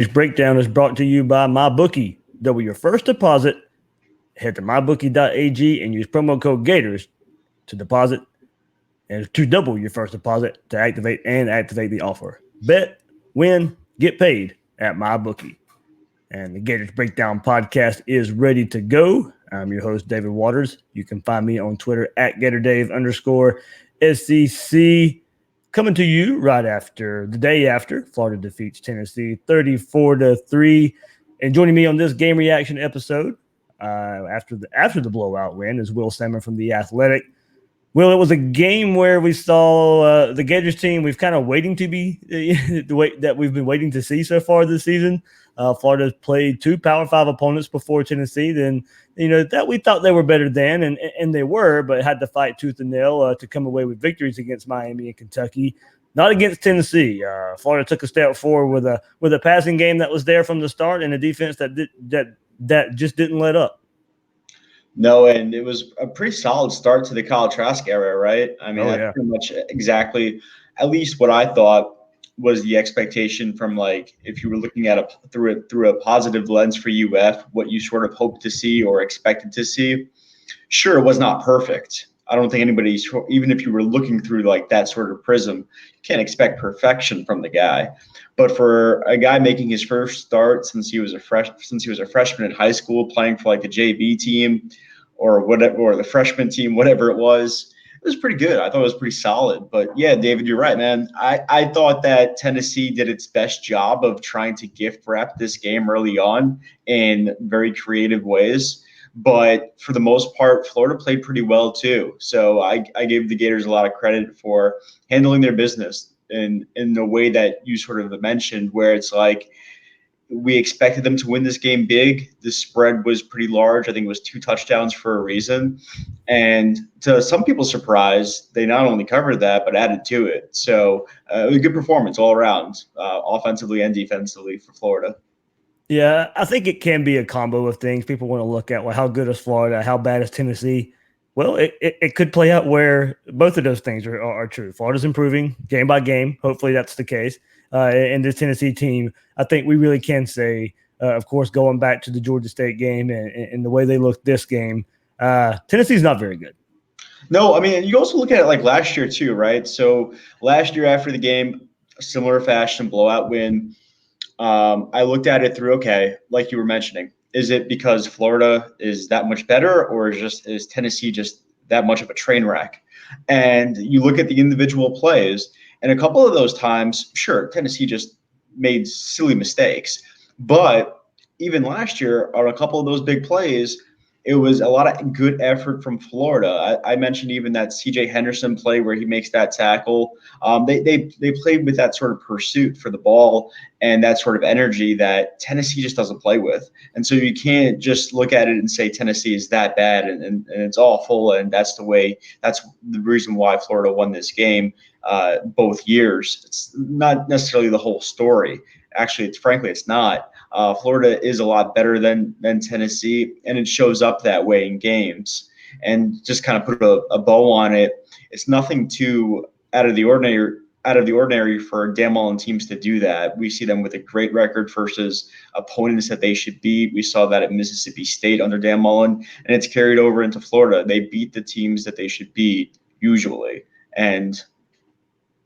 This breakdown is brought to you by MyBookie. Double your first deposit. Head to mybookie.ag and use promo code Gators to deposit and to double your first deposit to activate the offer. Bet, win, get paid at MyBookie. And the Gators Breakdown podcast is ready to go. I'm your host, David Waters. You can find me on Twitter at GatorDave_SEC. Coming to you right after the day after Florida defeats Tennessee 34-3. And joining me on this game reaction episode after the blowout win is Will Sammon from The Athletic. Will, it was a game where we saw the Gators team we've kind of waiting to be the way that we've been waiting to see so far this season. Florida played two Power 5 opponents before Tennessee. Then, that we thought they were better than, and they were, but had to fight tooth and nail to come away with victories against Miami and Kentucky. Not against Tennessee. Florida took a step forward with a passing game that was there from the start and a defense that just didn't let up. No, and it was a pretty solid start to the Kyle Trask era, right? I mean, that's pretty much exactly, at least what I thought was the expectation from, like, if you were looking at through a positive lens for UF, what you sort of hoped to see or expected to see. Sure, it was not perfect. I don't think anybody, even if you were looking through like that sort of prism, you can't expect perfection from the guy. But for a guy making his first start since he was a freshman in high school, playing for like the JV team or whatever, or the freshman team, whatever it was pretty good. I thought it was pretty solid. But yeah, David, you're right, man. I thought that Tennessee did its best job of trying to gift wrap this game early on in very creative ways. But for the most part, Florida played pretty well too. So I gave the Gators a lot of credit for handling their business in the way that you sort of mentioned, where it's like, we expected them to win this game big. The spread was pretty large. I think it was 2 touchdowns for a reason. And to some people's surprise, they not only covered that, but added to it. So it was a good performance all around, offensively and defensively for Florida. Yeah, I think it can be a combo of things. People want to look at, well, how good is Florida? How bad is Tennessee? Well, it could play out where both of those things are true. Florida's improving game by game. Hopefully that's the case. And this Tennessee team, I think we really can say, of course, going back to the Georgia State game and the way they looked this game, Tennessee's not very good. No, I mean, you also look at it like last year too, right? So last year after the game, similar fashion, blowout win. I looked at it through, okay, like you were mentioning, is it because Florida is that much better, or is Tennessee just that much of a train wreck? And you look at the individual plays, and a couple of those times, sure, Tennessee just made silly mistakes. But even last year, on a couple of those big plays, it was a lot of good effort from Florida. I mentioned even that C.J. Henderson play where he makes that tackle. They played with that sort of pursuit for the ball and that sort of energy that Tennessee just doesn't play with. And so you can't just look at it and say Tennessee is that bad and it's awful. And that's the reason why Florida won this game both years. It's not necessarily the whole story. Actually, frankly, it's not. Florida is a lot better than Tennessee, and it shows up that way in games. And just kind of put a bow on it, it's nothing too out of the ordinary for Dan Mullen teams to do that. We see them with a great record versus opponents that they should beat. We saw that at Mississippi State under Dan Mullen, and it's carried over into Florida. They beat the teams that they should beat usually, and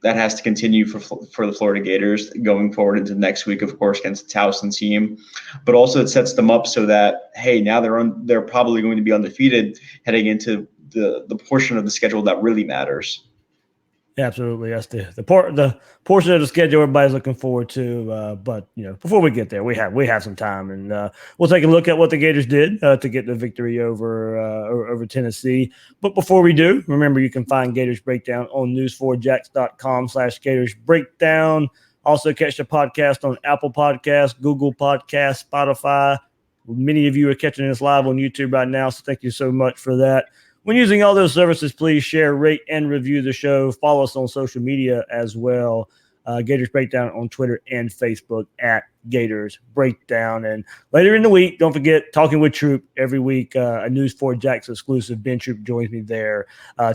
that has to continue for the Florida Gators going forward into next week, of course, against the Towson team. But also it sets them up so that, hey, now they're probably going to be undefeated heading into the portion of the schedule that really matters. Absolutely, that's the portion of the schedule everybody's looking forward to. But before we get there, we have some time, and we'll take a look at what the Gators did to get the victory over Tennessee. But before we do, remember you can find Gators Breakdown on news4jax.com/Gators Breakdown. Also catch the podcast on Apple Podcasts, Google Podcasts, Spotify. Many of you are catching this live on YouTube right now, so thank you so much for that. When using all those services, please share, rate, and review the show. Follow us on social media as well. Gators Breakdown on Twitter and Facebook at Gators Breakdown. And later in the week, don't forget, Talking with Troop every week, a News4Jax exclusive. Ben Troop joins me there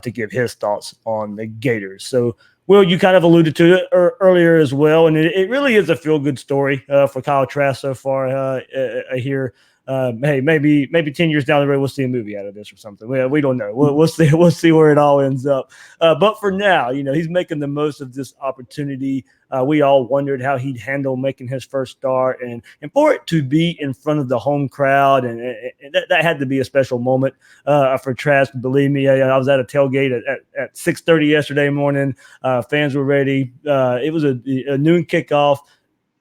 to give his thoughts on the Gators. So Well, you kind of alluded to it earlier as well, and it really is a feel-good story for Kyle Trask so far here. Hey, maybe 10 years down the road we'll see a movie out of this or something. We don't know. We'll see. We'll see where it all ends up. But for now, he's making the most of this opportunity. We all wondered how he'd handle making his first start, and for it to be in front of the home crowd, and that had to be a special moment for Trask. Believe me, I was at a tailgate at 6:30 yesterday morning. Fans were ready. It was a noon kickoff.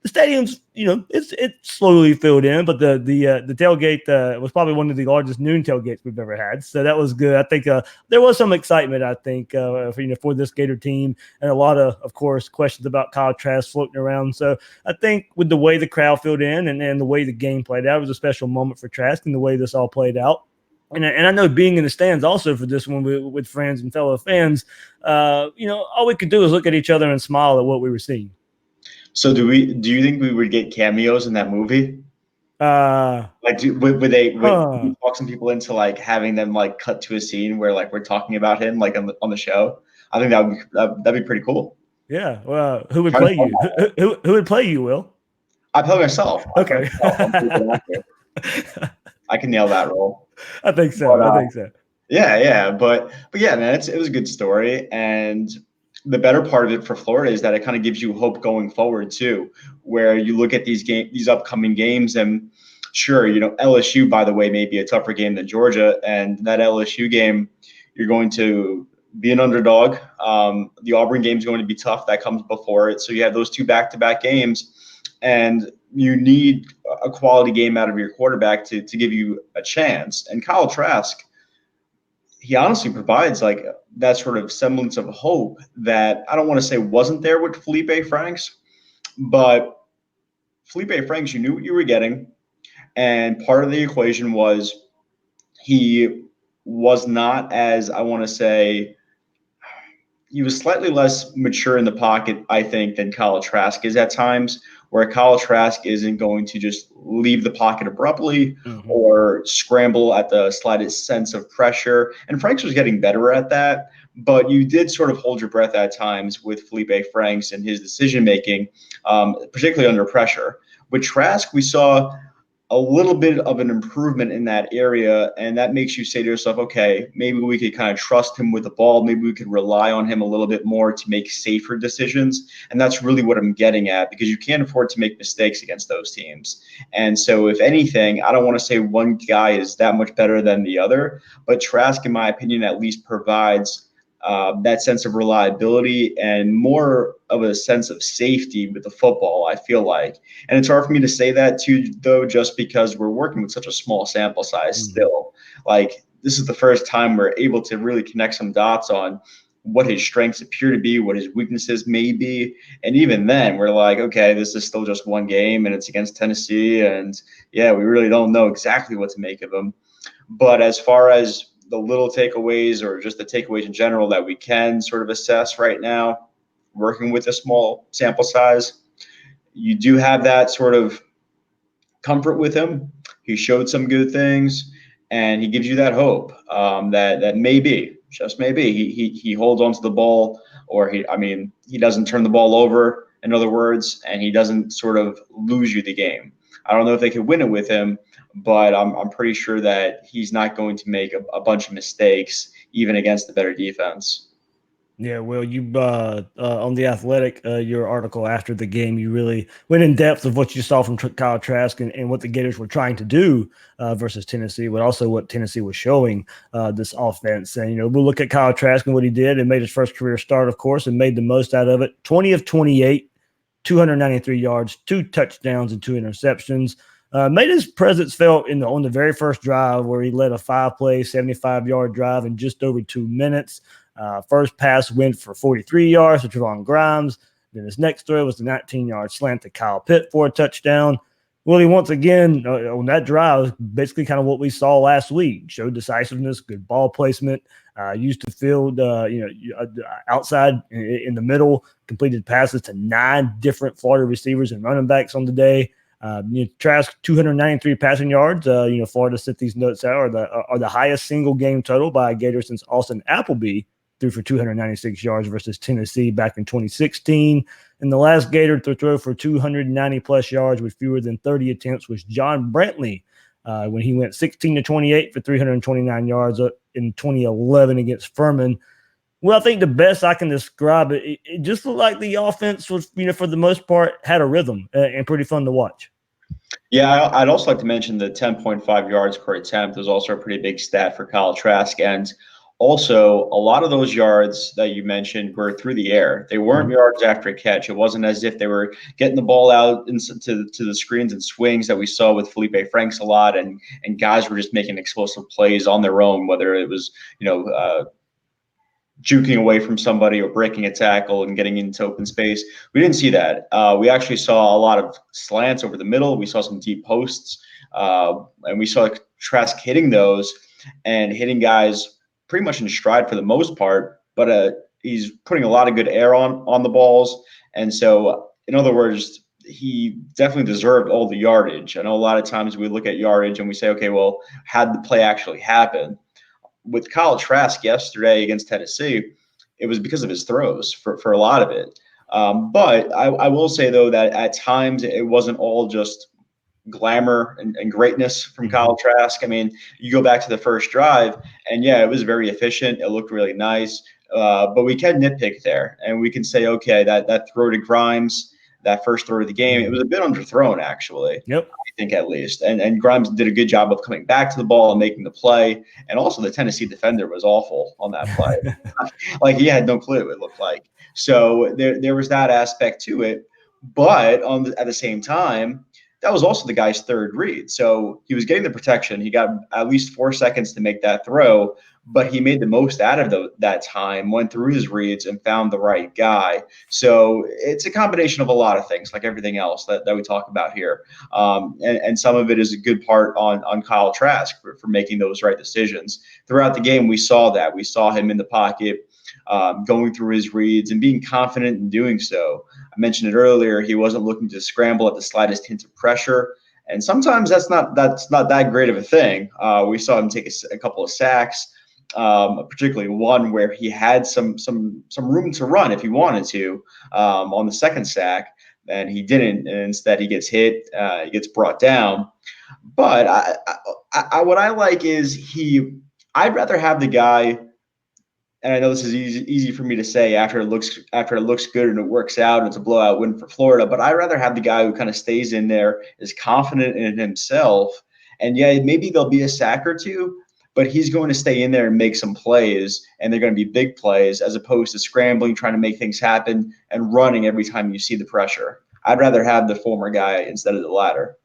The stadium's, it slowly filled in, but the tailgate was probably one of the largest noon tailgates we've ever had. So that was good. I think there was some excitement, I think, for this Gator team, and a lot of course, questions about Kyle Trask floating around. So I think with the way the crowd filled in and the way the game played out, it was a special moment for Trask and the way this all played out. And I know being in the stands also for this one with friends and fellow fans, all we could do is look at each other and smile at what we were seeing. So do you think we would get cameos in that movie? Would you talk some people into like having them like cut to a scene where like we're talking about him like on the show? I think that'd be pretty cool. Yeah. Well, who would play you? Who would play you, Will? I play myself. Okay. I can nail that role. I think so. I think so. Yeah. But yeah, man, it was a good story. And the better part of it for Florida is that it kind of gives you hope going forward too, where you look at these upcoming games, and sure, LSU, by the way, may be a tougher game than Georgia, and that LSU game, you're going to be an underdog. The Auburn game is going to be tough. That comes before it. So you have those two back-to-back games, and you need a quality game out of your quarterback to give you a chance. And Kyle Trask, he honestly provides like that sort of semblance of hope that I don't want to say wasn't there with Felipe Franks, but Felipe Franks, you knew what you were getting. And part of the equation was he was not as, I want to say, he was slightly less mature in the pocket, I think, than Kyle Trask is at times, where Kyle Trask isn't going to just leave the pocket abruptly or scramble at the slightest sense of pressure. And Franks was getting better at that, but you did sort of hold your breath at times with Felipe Franks and his decision-making, particularly under pressure. With Trask, we saw a little bit of an improvement in that area, and that makes you say to yourself, okay, maybe we could kind of trust him with the ball. Maybe we could rely on him a little bit more to make safer decisions. And that's really what I'm getting at, because you can't afford to make mistakes against those teams. And so if anything, I don't want to say one guy is that much better than the other, but Trask, in my opinion, at least provides that sense of reliability and more of a sense of safety with the football, I feel like. And it's hard for me to say that too, though, just because we're working with such a small sample size still. Like, this is the first time we're able to really connect some dots on what his strengths appear to be, what his weaknesses may be. And even then, we're like, okay, this is still just one game, and it's against Tennessee. And yeah, we really don't know exactly what to make of him. But as far as the little takeaways, or just the takeaways in general that we can sort of assess right now, working with a small sample size, you do have that sort of comfort with him. He showed some good things, and he gives you that hope that maybe, just maybe, he holds onto the ball, or he doesn't turn the ball over, in other words, and he doesn't sort of lose you the game. I don't know if they could win it with him, but I'm pretty sure that he's not going to make a bunch of mistakes, even against the better defense. Yeah, well, you on The Athletic, your article after the game, you really went in depth of what you saw from Kyle Trask and what the Gators were trying to do versus Tennessee, but also what Tennessee was showing this offense. And, we'll look at Kyle Trask and what he did and made his first career start, of course, and made the most out of it. 20 of 28, 293 yards, 2 touchdowns, and 2 interceptions. Made his presence felt on the very first drive, where he led a 5-play, 75-yard drive in just over 2 minutes. First pass went for 43 yards to Trevon Grimes. Then his next throw was the 19-yard slant to Kyle Pitt for a touchdown. Willie, once again, on that drive, basically kind of what we saw last week. Showed decisiveness, good ball placement, used the field, outside in the middle, completed passes to 9 different Florida receivers and running backs on the day. Trask 293 passing yards. Florida sent these notes out, are the highest single game total by a Gator since Austin Appleby threw for 296 yards versus Tennessee back in 2016. And the last Gator to throw for 290-plus yards with fewer than 30 attempts was John Brantley when he went 16-28 for 329 yards in 2011 against Furman. Well, I think the best I can describe it, it just looked like the offense was, for the most part, had a rhythm and pretty fun to watch. Yeah, I'd also like to mention the 10.5 yards per attempt was also a pretty big stat for Kyle Trask. And also, a lot of those yards that you mentioned were through the air. They weren't yards after a catch. It wasn't as if they were getting the ball out to the screens and swings that we saw with Felipe Franks a lot, and guys were just making explosive plays on their own, whether it was, juking away from somebody or breaking a tackle and getting into open space. We didn't see that. We actually saw a lot of slants over the middle. We saw some deep posts, and we saw Trask hitting those and hitting guys pretty much in stride for the most part. But he's putting a lot of good air on the balls, and so in other words, he definitely deserved all the yardage. I know a lot of times we look at yardage and we say, okay, well, had the play actually happen? With Kyle Trask yesterday against Tennessee, it was because of his throws for a lot of it. But I will say, though, that at times it wasn't all just glamour and greatness from Kyle Trask. I mean, you go back to the first drive, and yeah, it was very efficient. It looked really nice. But we can nitpick there, and we can say, okay, that throw to Grimes, that first throw of the game, it was a bit underthrown, actually. Yep. I think at least. And Grimes did a good job of coming back to the ball and making the play. And also the Tennessee defender was awful on that play. Like he had no clue, it looked like. So there was that aspect to it. But at the same time, that was also the guy's third read. So he was getting the protection. He got at least 4 seconds to make that throw, but he made the most out of that time, went through his reads and found the right guy. So it's a combination of a lot of things, like everything else that we talk about here. And some of it is a good part on Kyle Trask for making those right decisions. Throughout the game, we saw that. We saw him in the pocket, going through his reads and being confident in doing so. I mentioned it earlier. He wasn't looking to scramble at the slightest hint of pressure. And sometimes that's not that great of a thing. We saw him take a couple of sacks, particularly one where he had some room to run if he wanted to on the second sack, and he didn't. And instead, he gets hit. He gets brought down. But what I like is I'd rather have the guy. And I know this is easy for me to say after it looks good and it works out and it's a blowout win for Florida, but I'd rather have the guy who kind of stays in there, is confident in himself, and yeah, maybe there'll be a sack or two, but he's going to stay in there and make some plays, and they're going to be big plays as opposed to scrambling, trying to make things happen and running every time you see the pressure. I'd rather have the former guy instead of the latter.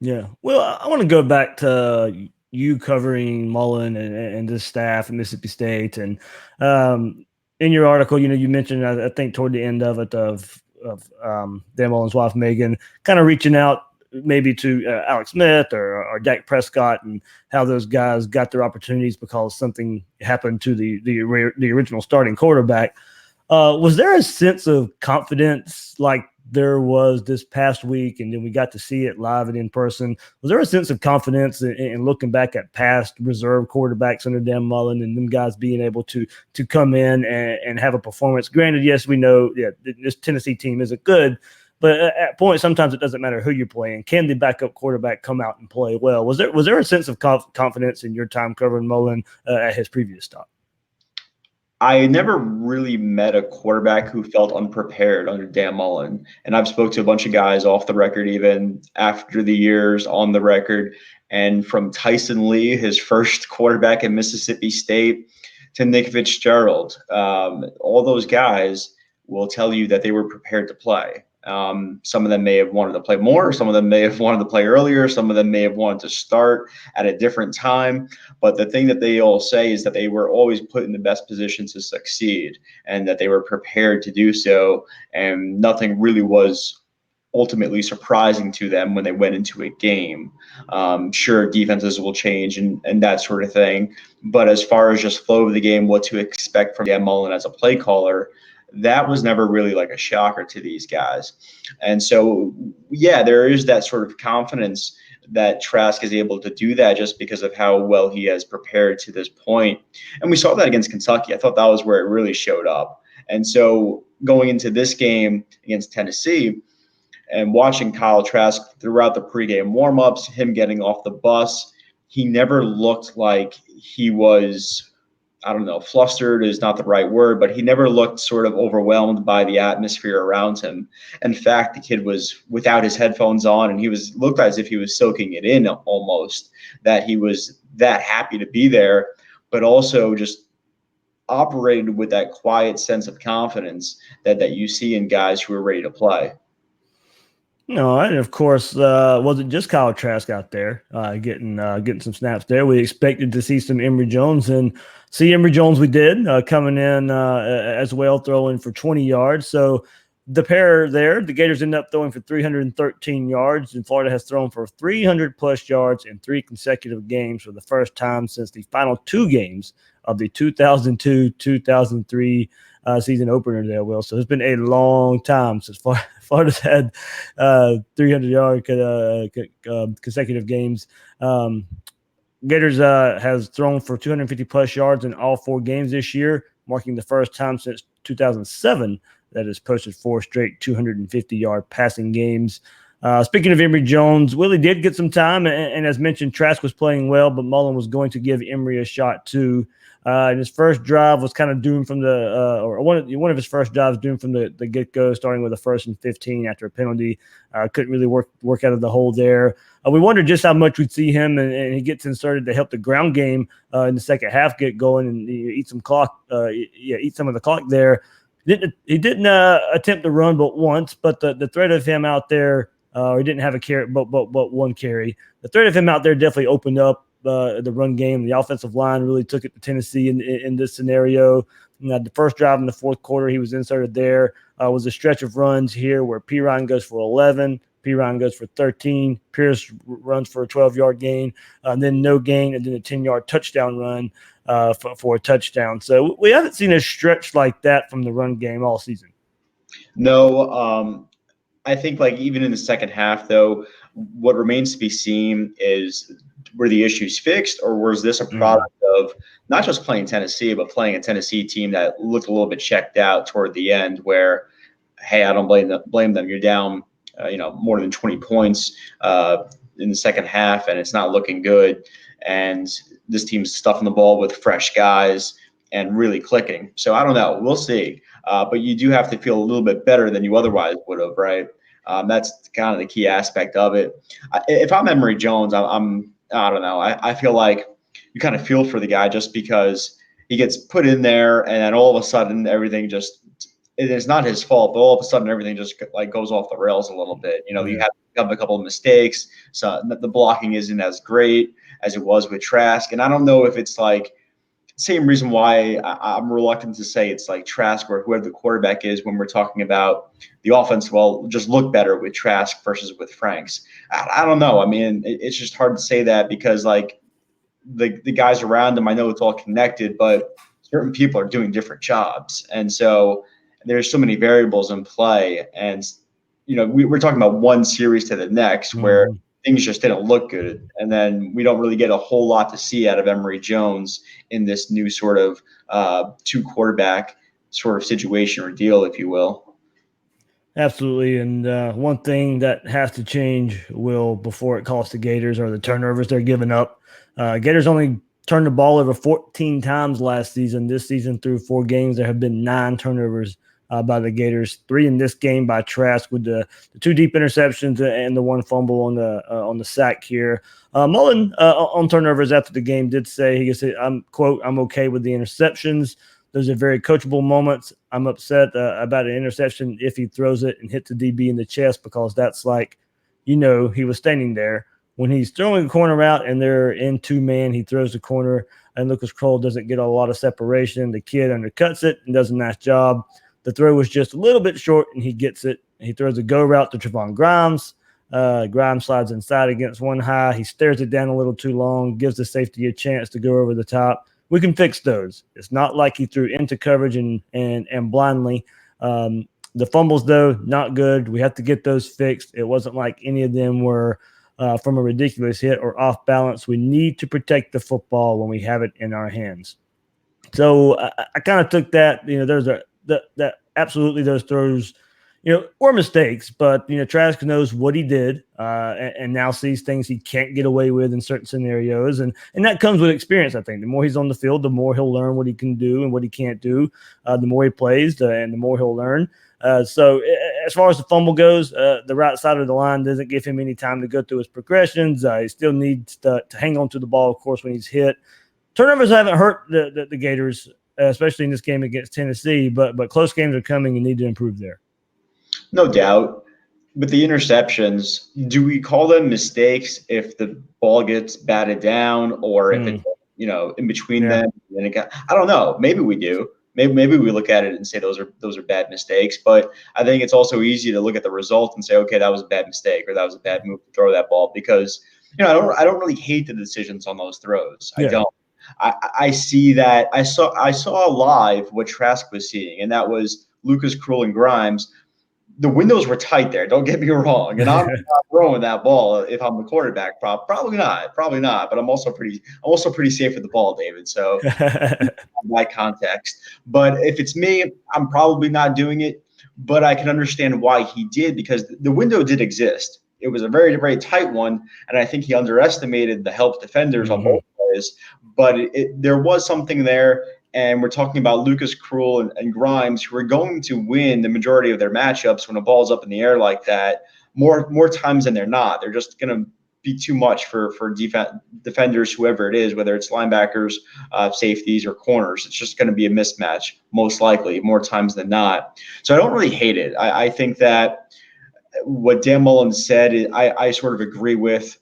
Yeah. Well, I want to go back to you covering Mullen and this staff at Mississippi State, and in your article, you mentioned, I think toward the end of it, of Dan Mullen's wife Megan kind of reaching out maybe to Alex Smith or Dak Prescott, and how those guys got their opportunities because something happened to the original starting quarterback. Was there a sense of confidence like there was this past week, and then we got to see it live and in person? Was there a sense of confidence in looking back at past reserve quarterbacks under Dan Mullen and them guys being able to come in and have a performance? Granted, yes, we know this Tennessee team isn't good, but at points sometimes it doesn't matter who you're playing. Can the backup quarterback come out and play well? Was there a sense of confidence in your time covering Mullen at his previous stop? I never really met a quarterback who felt unprepared under Dan Mullen. And I've spoke to a bunch of guys off the record, even after the years, on the record. And from Tyson Lee, his first quarterback at Mississippi State, to Nick Fitzgerald, all those guys will tell you that they were prepared to play. Some of them may have wanted to play more. Some of them may have wanted to play earlier. Some of them may have wanted to start at a different time. But the thing that they all say is that they were always put in the best position to succeed, and that they were prepared to do so. And nothing really was ultimately surprising to them when they went into a game. Sure, defenses will change and that sort of thing. But as far as just flow of the game, what to expect from Dan Mullen as a play caller, that was never really like a shocker to these guys. And so, yeah, there is that sort of confidence that Trask is able to do that just because of how well he has prepared to this point. And we saw that against Kentucky. I thought that was where it really showed up. And so going into this game against Tennessee and watching Kyle Trask throughout the pregame warmups, him getting off the bus, he never looked like he was, I don't know, flustered is not the right word, but he never looked sort of overwhelmed by the atmosphere around him. In fact, the kid was without his headphones on, and he was looked as if he was soaking it in almost, that he was that happy to be there, but also just operated with that quiet sense of confidence that you see in guys who are ready to play. No, and of course, wasn't just Kyle Trask out there getting some snaps there. We expected to see some Emory Jones, and see Emory Jones we did, coming in as well, throwing for 20 yards. So the pair there, the Gators end up throwing for 313 yards, and Florida has thrown for 300-plus yards in 3 consecutive games for the first time since the final 2 games of the 2002-2003 season opener there, Will. So it's been a long time since Florida's had 300-yard consecutive games. Gators has thrown for 250-plus yards in all 4 games this year, marking the first time since 2007 that has posted 4 straight 250-yard passing games. Speaking of Emory Jones, Willie did get some time, and as mentioned, Trask was playing well, but Mullen was going to give Emory a shot too. And his first drive was kind of doomed from or one of his first drives doomed from the get-go, starting with a 1st and 15 after a penalty. Couldn't really work out of the hole there. We wondered just how much we'd see him, and he gets inserted to help the ground game in the second half get going and eat some of the clock there. He didn't attempt to run but once, but the threat of him out there, he didn't have a carry, but one carry. The threat of him out there definitely opened up the run game. The offensive line really took it to Tennessee in this scenario. The first drive in the 4th quarter, he was inserted there. Was a stretch of runs here where Perine goes for 11, Perine goes for 13, Pierce runs for a 12-yard gain, and then no gain, and then a 10-yard touchdown run for a touchdown. So we haven't seen a stretch like that from the run game all season. No, I think like even in the second half, though, what remains to be seen is, were the issues fixed, or was this a product of not just playing Tennessee, but playing a Tennessee team that looked a little bit checked out toward the end where, hey, I don't blame them. You're down, more than 20 points in the second half, and it's not looking good. And this team's stuffing the ball with fresh guys and really clicking. So I don't know. We'll see. But you do have to feel a little bit better than you otherwise would have, right? That's kind of the key aspect of it. If I'm Emory Jones, I don't know. I feel like you kind of feel for the guy just because he gets put in there, and then all of a sudden everything just, it is not his fault, but all of a sudden everything just like goes off the rails a little bit. You have a couple of mistakes, so the blocking isn't as great as it was with Trask. And I don't know if it's like same reason why I'm reluctant to say it's like Trask or whoever the quarterback is when we're talking about the offense. Well, just look better with Trask versus with Franks. I don't know. I mean, it's just hard to say that because like the guys around him, I know it's all connected, but certain people are doing different jobs. And so there's so many variables in play. And, we're talking about one series to the next where things just didn't look good. And then we don't really get a whole lot to see out of Emory Jones in this new sort of 2-quarterback sort of situation or deal, if you will. Absolutely. And one thing that has to change, Will, before it costs the Gators are the turnovers they're giving up. Gators only turned the ball over 14 times last season. This season, through 4 games, there have been 9 turnovers by the Gators, 3 in this game by Trask with the 2 deep interceptions and the 1 fumble on the sack here. Mullen on turnovers after the game did say, he said, I'm okay with the interceptions. Those are very coachable moments. I'm upset about an interception if he throws it and hits the DB in the chest, because that's like, he was standing there. When he's throwing a corner route and they're in 2-man, he throws the corner and Lucas Kroll doesn't get a lot of separation. The kid undercuts it and does a nice job. The throw was just a little bit short and he gets it. He throws a go route to Trevon Grimes. Grimes slides inside against one high. He stares it down a little too long, gives the safety a chance to go over the top. We can fix those. It's not like he threw into coverage and blindly. The fumbles, though, not good. We have to get those fixed. It wasn't like any of them were from a ridiculous hit or off balance. We need to protect the football when we have it in our hands. So I kind of took that. There's that absolutely those throws, were mistakes, but Trask knows what he did, and now sees things he can't get away with in certain scenarios, and that comes with experience. I think the more he's on the field, the more he'll learn what he can do and what he can't do. The more he plays, and the more he'll learn. So as far as the fumble goes, the right side of the line doesn't give him any time to go through his progressions. He still needs to hang on to the ball, of course, when he's hit. Turnovers haven't hurt the Gators, especially in this game against Tennessee, but close games are coming and need to improve there. No doubt. With the interceptions, do we call them mistakes if the ball gets batted down or if it's in between them? And I don't know. Maybe we do. Maybe we look at it and say those are bad mistakes. But I think it's also easy to look at the result and say, okay, that was a bad mistake or that was a bad move to throw that ball, because I don't really hate the decisions on those throws. I don't. I see that. I saw live what Trask was seeing, and that was Lucas Krull and Grimes. The windows were tight there. Don't get me wrong, and I'm not throwing that ball if I'm the quarterback. Probably not. But I'm also pretty safe with the ball, David. So my context. But if it's me, I'm probably not doing it. But I can understand why he did, because the window did exist. It was a very, very tight one, and I think he underestimated the help defenders on both plays. But there was something there, and we're talking about Lucas Krull and Grimes, who are going to win the majority of their matchups when a ball's up in the air like that more times than they're not. They're just going to be too much for defenders, whoever it is, whether it's linebackers, safeties, or corners. It's just going to be a mismatch, most likely, more times than not. So I don't really hate it. I think that what Dan Mullen said, I sort of agree with.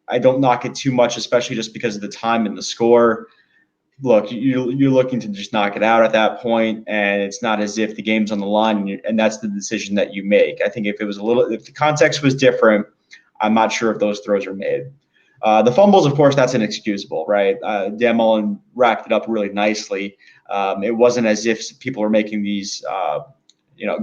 I don't knock it too much, especially just because of the time and the score. Look, you're looking to just knock it out at that point, and it's not as if the game's on the line, and that's the decision that you make. I think if the context was different, I'm not sure if those throws are made. The fumbles, of course, that's inexcusable, right? Dan Mullen racked it up really nicely. It wasn't as if people were making these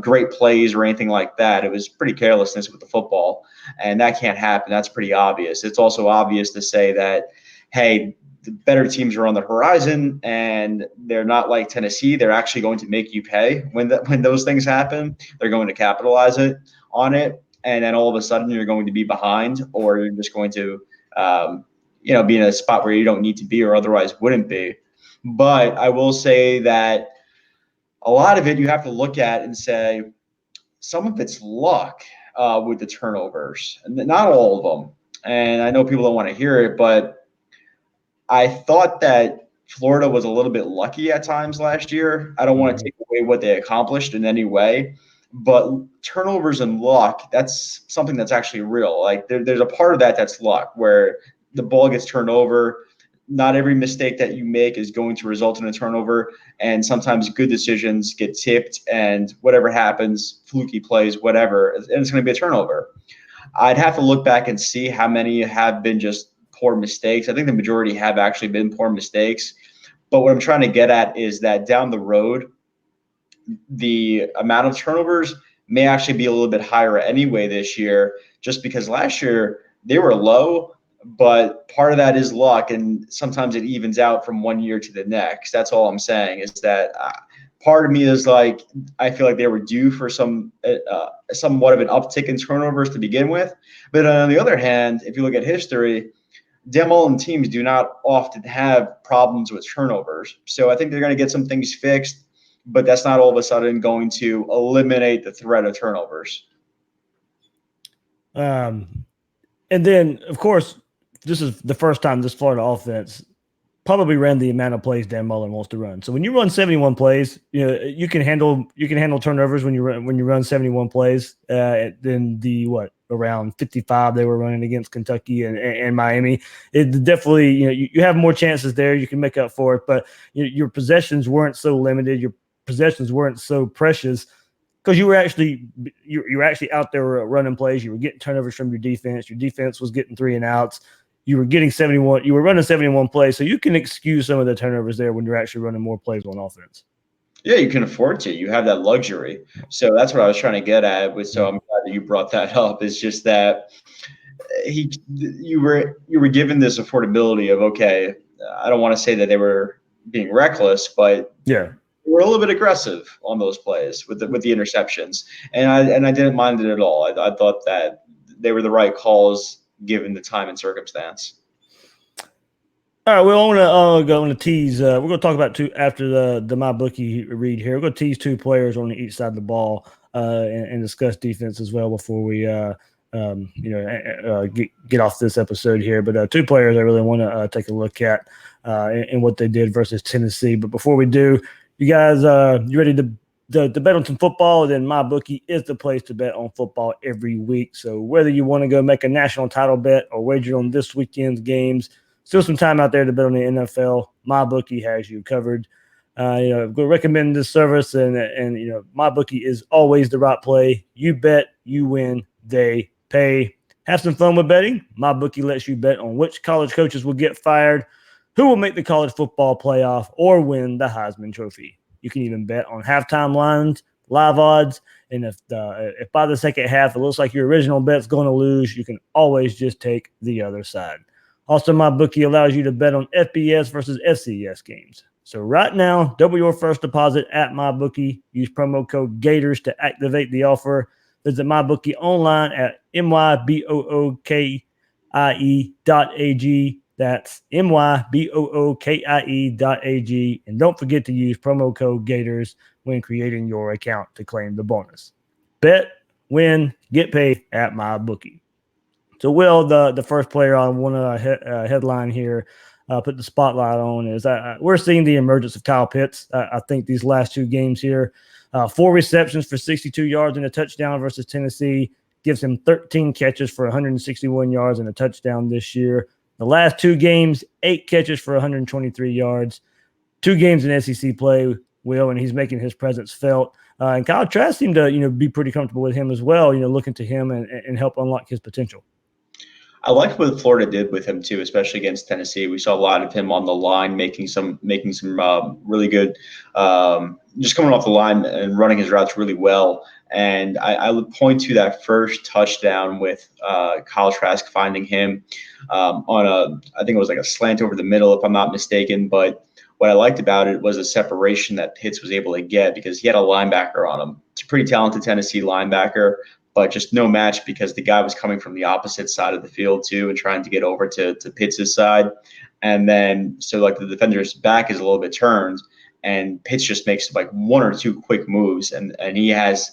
great plays or anything like that. It was pretty carelessness with the football, and that can't happen. That's pretty obvious. It's also obvious to say that, hey, the better teams are on the horizon, and they're not like Tennessee. They're actually going to make you pay when those things happen. They're going to capitalize on it, and then all of a sudden you're going to be behind, or you're just going to be in a spot where you don't need to be or otherwise wouldn't be. But I will say that a lot of it you have to look at and say some of it's luck with the turnovers, and not all of them. And I know people don't want to hear it, but I thought that Florida was a little bit lucky at times last year. I don't want to take away what they accomplished in any way, but turnovers and luck, that's something that's actually real. Like there's a part of that that's luck, where the ball gets turned over. Not every mistake that you make is going to result in a turnover, and sometimes good decisions get tipped, and whatever happens, fluky plays, whatever, and it's going to be a turnover. I'd have to look back and see how many have been just poor mistakes. I think the majority have actually been poor mistakes. But what I'm trying to get at is that down the road, the amount of turnovers may actually be a little bit higher anyway this year, just because last year they were low, but part of that is luck, and sometimes it evens out from one year to the next. That's all I'm saying, is that part of me is like, I feel like they were due for somewhat of an uptick in turnovers to begin with. But on the other hand, if you look at history, Dan Mullen teams do not often have problems with turnovers. So I think they're going to get some things fixed, but that's not all of a sudden going to eliminate the threat of turnovers. And then, of course, this is the first time this Florida offense probably ran the amount of plays Dan Mullen wants to run. So when you run 71 plays, you can handle turnovers when you run 71 plays. Then around 55 they were running against Kentucky and Miami. It definitely, you have more chances there. You can make up for it, but your possessions weren't so limited. Your possessions weren't so precious, because you were actually out there running plays. You were getting turnovers from your defense. Your defense was getting 3 and outs. You were getting 71. You were running 71 plays, so you can excuse some of the turnovers there when you're actually running more plays on offense. Yeah, you can afford to. You have that luxury. So that's what I was trying to get at. So I'm glad that you brought that up. It's just that you were given this affordability of, okay, I don't want to say that they were being reckless, but Yeah. they were a little bit aggressive on those plays with the interceptions, and I didn't mind it at all. I thought that they were the right calls given the time and circumstance. All right, we want to go on to tease. We're going to talk about two after the my bookie read here. We're going to tease two players on each side of the ball and discuss defense as well before we get off this episode here. But two players I really want to take a look at and what they did versus Tennessee. But before we do, you guys, you ready to bet on some football? Then my bookie is the place to bet on football every week. So whether you want to go make a national title bet or wager on this weekend's games. Still some time out there to bet on the NFL. MyBookie has you covered. Go recommend this service, and MyBookie is always the right play. You bet, you win, they pay. Have some fun with betting. MyBookie lets you bet on which college coaches will get fired, who will make the college football playoff, or win the Heisman Trophy. You can even bet on halftime lines, live odds, and if by the second half it looks like your original bet's going to lose, you can always just take the other side. Also, MyBookie allows you to bet on FBS versus FCS games. So right now, double your first deposit at MyBookie. Use promo code Gators to activate the offer. Visit MyBookie online at mybookie.ag. That's mybookie.ag. And don't forget to use promo code Gators when creating your account to claim the bonus. Bet, win, get paid at MyBookie. So, Will, the first player I want to headline here, put the spotlight on is we're seeing the emergence of Kyle Pitts. I think these last two games here, 4 receptions for 62 yards and a touchdown versus Tennessee, gives him 13 catches for 161 yards and a touchdown this year. The last 2 games, 8 catches for 123 yards. 2 games in SEC play, Will, and he's making his presence felt. And Kyle Trask seemed to be pretty comfortable with him as well, looking to him and help unlock his potential. I liked what Florida did with him too, especially against Tennessee. We saw a lot of him on the line, making some really good, just coming off the line and running his routes really well. And I would point to that first touchdown with Kyle Trask finding him I think it was like a slant over the middle, if I'm not mistaken. But what I liked about it was the separation that Pitts was able to get because he had a linebacker on him. It's a pretty talented Tennessee linebacker, but just no match because the guy was coming from the opposite side of the field too and trying to get over to Pitts' side. And then, so like the defender's back is a little bit turned and Pitts just makes like 1 or 2 quick moves. And he has,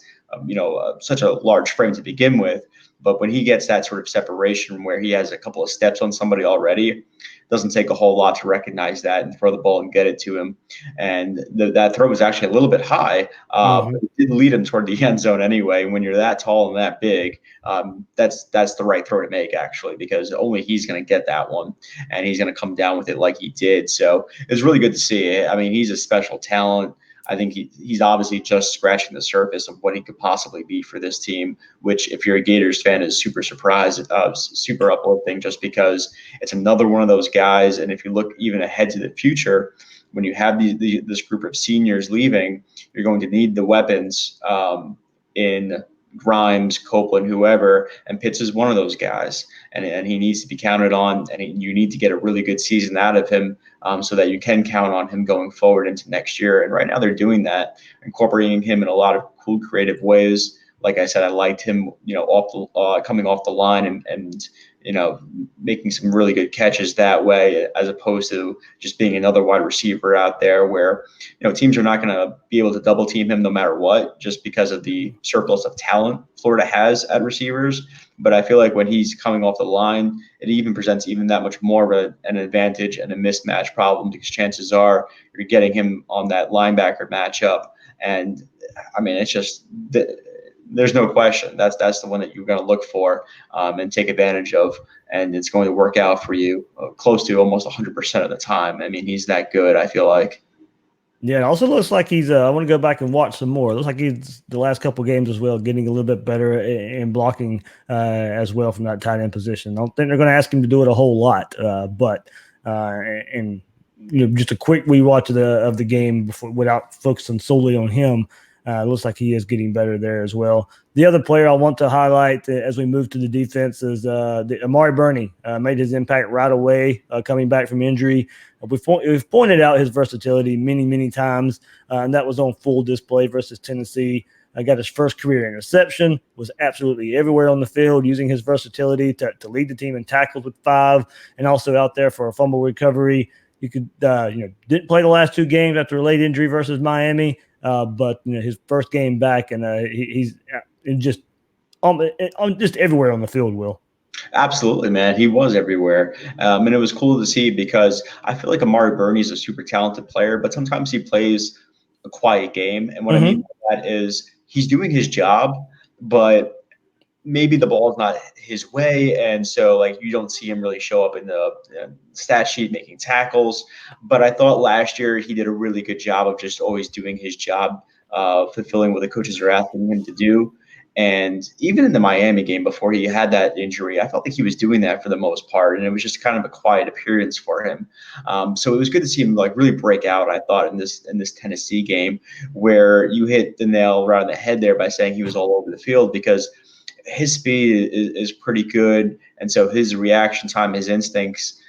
such a large frame to begin with. But when he gets that sort of separation where he has a couple of steps on somebody already, doesn't take a whole lot to recognize that and throw the ball and get it to him. And that throw was actually a little bit high, but it did lead him toward the end zone anyway. When you're that tall and that big, that's the right throw to make actually, because only he's going to get that one, and he's going to come down with it like he did. So it's really good to see. I mean, he's a special talent. I think he's obviously just scratching the surface of what he could possibly be for this team, which if you're a Gators fan is super surprised, super uplifting just because it's another one of those guys. And if you look even ahead to the future, when you have this group of seniors leaving, you're going to need the weapons in Grimes, Copeland, whoever, and Pitts is one of those guys, and he needs to be counted on, and you need to get a really good season out of him so that you can count on him going forward into next year. And right now they're doing that, incorporating him in a lot of cool, creative ways. Like I said, I liked him, coming off the line and making some really good catches that way, as opposed to just being another wide receiver out there where, teams are not going to be able to double team him no matter what, just because of the surplus of talent Florida has at receivers. But I feel like when he's coming off the line, it even presents even that much more of an advantage and a mismatch problem, because chances are you're getting him on that linebacker matchup. And I mean, it's just there's no question that's the one that you're going to look for and take advantage of, and it's going to work out for you close to almost 100% of the time. I mean, he's that good, I feel like. Yeah, it also looks like he's. I want to go back and watch some more. It looks like he's the last couple games as well, getting a little bit better in blocking as well from that tight end position. I don't think they're going to ask him to do it a whole lot, but and just a quick rewatch of the game before, without focusing solely on him. It looks like he is getting better there as well. The other player I want to highlight as we move to the defense is Amari Burney. Made his impact right away coming back from injury. We've pointed out his versatility many, many times, and that was on full display versus Tennessee. Got his first career interception, was absolutely everywhere on the field, using his versatility to lead the team in tackles with 5, and also out there for a fumble recovery. You could, didn't play the last 2 games after a late injury versus Miami, but his first game back, and he's just just everywhere on the field. Will. Absolutely, man. He was everywhere. And it was cool to see because I feel like Amari Burney is a super talented player, but sometimes he plays a quiet game. And what I mean by that is he's doing his job, but maybe the ball is not his way, and so like you don't see him really show up in the stat sheet making tackles. But I thought last year he did a really good job of just always doing his job, fulfilling what the coaches are asking him to do. And even in the Miami game before he had that injury, I felt like he was doing that for the most part, and it was just kind of a quiet appearance for him. So it was good to see him like really break out. I thought in this Tennessee game, where you hit the nail right on the head there by saying he was all over the field, because his speed is pretty good, and so his reaction time, his instincts,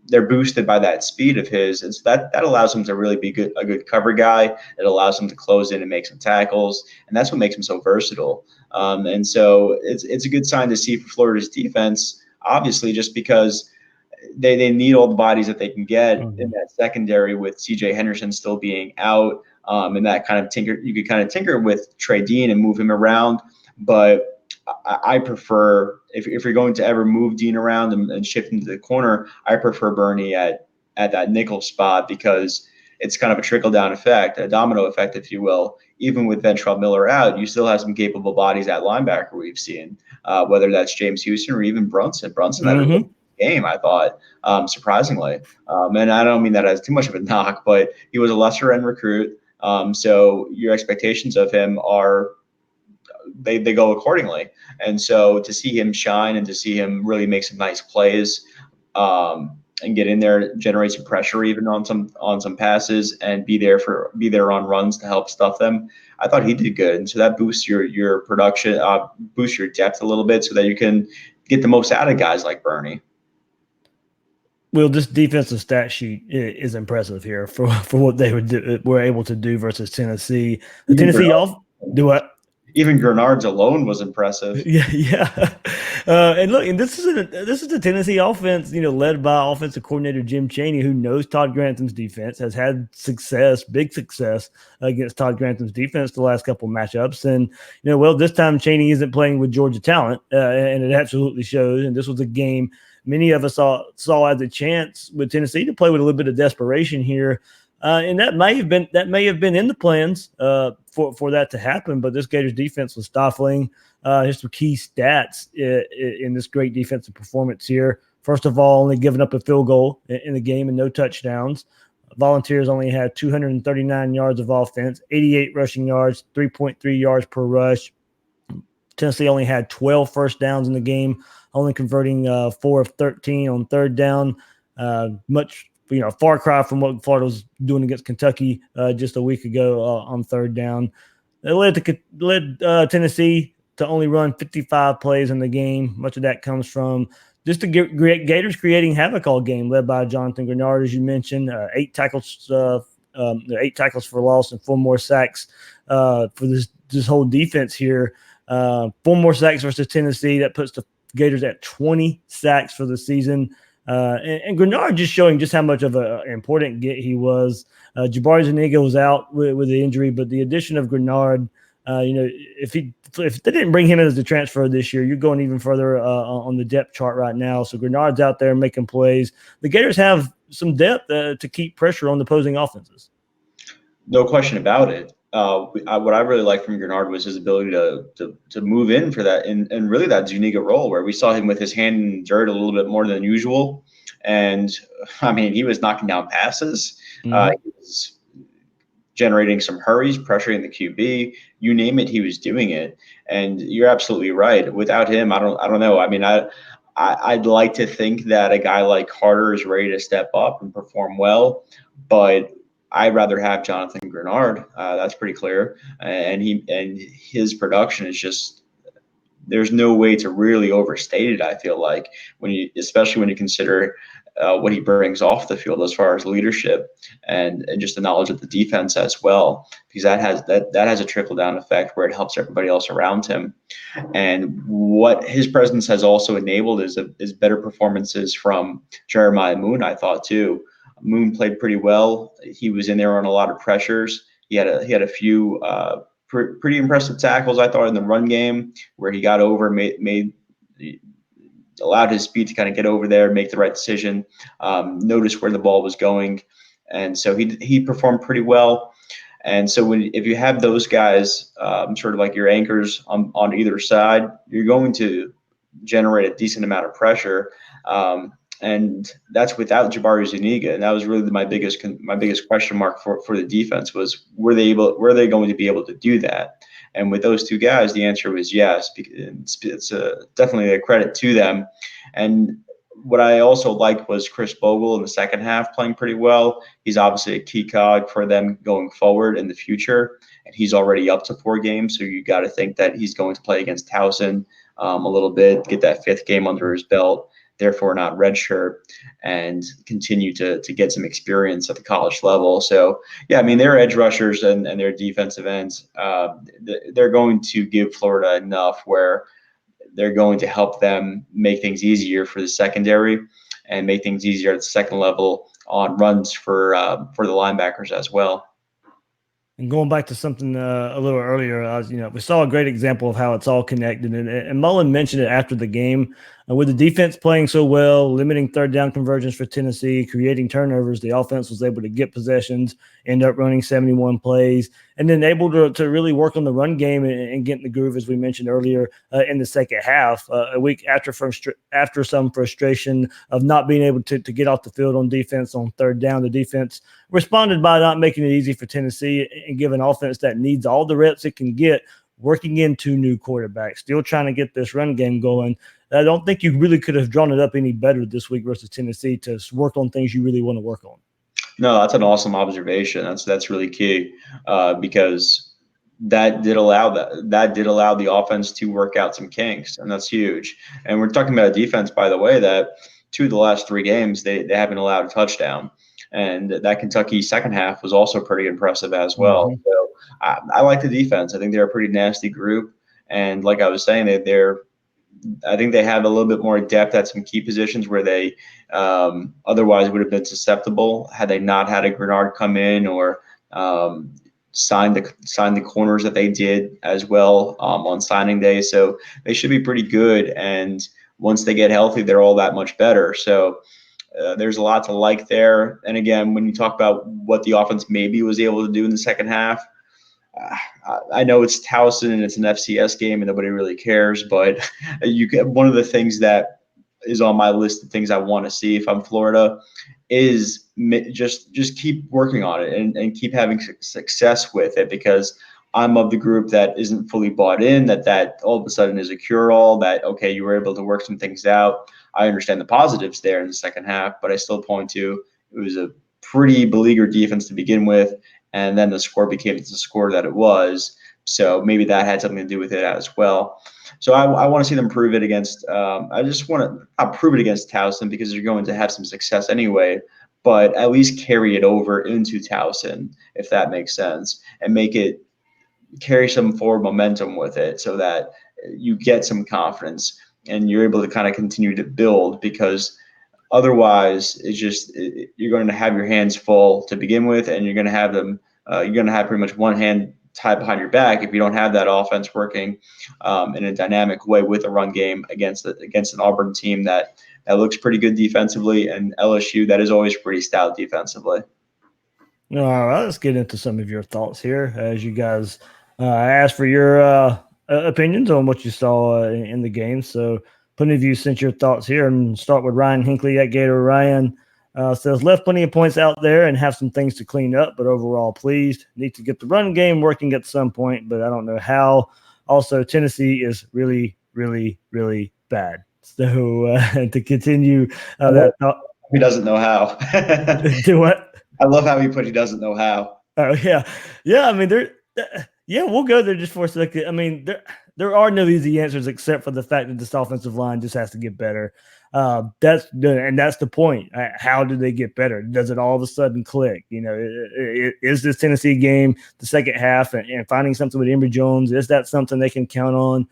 they're boosted by that speed of his, and so that allows him to really be a good cover guy. It allows him to close in and make some tackles, and that's what makes him so versatile. And so it's a good sign to see for Florida's defense, obviously, just because they need all the bodies that they can get in that secondary, with C.J. Henderson still being out, and that kind of you could kind of tinker with Trey Dean and move him around, but I prefer, if you're going to ever move Dean around and shift him to the corner, I prefer Burney at that nickel spot, because it's kind of a trickle down effect, a domino effect, if you will. Even with Ventrell Miller out, you still have some capable bodies at linebacker we've seen, whether that's James Houston or even Brunson. Brunson had a really game, I thought, surprisingly. And I don't mean that as too much of a knock, but he was a lesser end recruit. So your expectations of him are, they go accordingly. And so to see him shine and to see him really make some nice plays, and get in there, generate some pressure even on some passes, and be there on runs to help stuff them, I thought he did good. And so that boosts your production, boosts your depth a little bit, so that you can get the most out of guys like Burney. Well, this defensive stat sheet is impressive here for what they were able to do versus Tennessee. The Tennessee do what? Even Grenard's alone was impressive. Yeah. And look, and this is the Tennessee offense, led by offensive coordinator Jim Chaney, who knows Todd Grantham's defense, has had big success against Todd Grantham's defense the last couple of matchups. And, this time Chaney isn't playing with Georgia talent, and it absolutely shows. And this was a game many of us saw as a chance with Tennessee to play with a little bit of desperation here. And that may have been in the plans for that to happen, but this Gators defense was stifling. Here's some key stats in this great defensive performance here. First of all, only giving up a field goal in the game and no touchdowns. Volunteers only had 239 yards of offense, 88 rushing yards, 3.3 yards per rush. Tennessee only had 12 first downs in the game, only converting 4 of 13 on third down. Far cry from what Florida was doing against Kentucky just a week ago on third down. It led Tennessee to only run 55 plays in the game. Much of that comes from just the Gators creating havoc all game, led by Jonathan Grenard, as you mentioned. 8 tackles for loss and 4 more sacks for this whole defense here. 4 more sacks versus Tennessee. That puts the Gators at 20 sacks for the season. And Grenard just showing just how much of an important get he was. Jabari Zuniga was out with the injury, but the addition of Grenard, if they didn't bring him in as a transfer this year, you're going even further on the depth chart right now. So Grenard's out there making plays. The Gators have some depth to keep pressure on the opposing offenses. No question about it. What I really liked from Grenard was his ability to move in for that, and really that Zuniga role, where we saw him with his hand in dirt a little bit more than usual. And I mean, he was knocking down passes. Mm-hmm. He was generating some hurries, pressuring the QB. You name it, he was doing it. And you're absolutely right. Without him, I don't know. I mean, I'd like to think that a guy like Carter is ready to step up and perform well, but I'd rather have Jonathan Grenard. That's pretty clear, and his production is just, there's no way to really overstate it. I feel like especially when you consider what he brings off the field as far as leadership and just the knowledge of the defense as well, because that has a trickle down effect where it helps everybody else around him. And what his presence has also enabled is better performances from Jeremiah Moon. I thought too. Moon played pretty well. He was in there on a lot of pressures. He had a few pretty impressive tackles, I thought, in the run game, where he got over, allowed his speed to kind of get over there, make the right decision, notice where the ball was going, and so he performed pretty well. And so if you have those guys, sort of like your anchors on either side, you're going to generate a decent amount of pressure. And that's without Jabari Zuniga, and that was really my biggest question mark for the defense was, were they going to be able to do that? And with those two guys, the answer was yes. It's definitely a credit to them. And what I also liked was Chris Bogle in the second half playing pretty well. He's obviously a key cog for them going forward in the future, and he's already up to 4 games. So you got to think that he's going to play against Towson a little bit, get that 5th game under his belt, therefore not redshirt, and continue to get some experience at the college level. So, yeah, I mean, their edge rushers and their defensive ends, they're going to give Florida enough where they're going to help them make things easier for the secondary and make things easier at the second level on runs for the linebackers as well. And going back to something a little earlier, we saw a great example of how it's all connected. And Mullen mentioned it after the game. With the defense playing so well, limiting third down conversions for Tennessee, creating turnovers, the offense was able to get possessions, end up running 71 plays, and then able to really work on the run game and get in the groove, as we mentioned earlier, in the second half. A week after some frustration of not being able to get off the field on defense on third down, the defense responded by not making it easy for Tennessee and giving offense that needs all the reps it can get, working into new quarterbacks, still trying to get this run game going. I don't think you really could have drawn it up any better this week versus Tennessee to work on things you really want to work on. No, that's an awesome observation. That's really key because that did allow the offense to work out some kinks, and that's huge. And we're talking about a defense, by the way, that 2 of the last 3 games they haven't allowed a touchdown, and that Kentucky second half was also pretty impressive as well. Mm-hmm. So I like the defense. I think they're a pretty nasty group, and like I was saying, I think they have a little bit more depth at some key positions where they otherwise would have been susceptible had they not had a Grenard come in or sign the corners that they did as well on signing day. So they should be pretty good. And once they get healthy, they're all that much better. So there's a lot to like there. And again, when you talk about what the offense maybe was able to do in the second half, I know it's Towson and it's an FCS game and nobody really cares, but one of the things that is on my list of things I want to see if I'm Florida is just keep working on it and keep having success with it, because I'm of the group that isn't fully bought in that all of a sudden is a cure-all, that, okay, you were able to work some things out. I understand the positives there in the second half, but I still point to it was a pretty beleaguered defense to begin with, and then the score became the score that it was. So maybe that had something to do with it as well. So I want to see them prove it against. I just want to not prove it against Towson because they're going to have some success anyway, but at least carry it over into Towson, if that makes sense, and carry some forward momentum with it so that you get some confidence and you're able to kind of continue to build, because otherwise you're going to have your hands full to begin with, and you're going to have pretty much one hand tied behind your back if you don't have that offense working in a dynamic way with a run game against an Auburn team that looks pretty good defensively, and LSU that is always pretty stout defensively. All right, let's get into some of your thoughts here as you guys asked for your opinions on what you saw in the game. So plenty of you sent your thoughts here, and start with Ryan Hinckley at Gator. Ryan says, left plenty of points out there and have some things to clean up, but overall pleased. Need to get the run game working at some point, but I don't know how. Also, Tennessee is really, really, really bad. So to continue that thought, he doesn't know how. do what? I love how he put he doesn't know how. Oh yeah, yeah. I mean, yeah, we'll go there just for a second. I mean, there are no easy answers except for the fact that this offensive line just has to get better. That's the point. How do they get better? Does it all of a sudden click? Is this Tennessee game the second half and finding something with Emory Jones? Is that something they can count on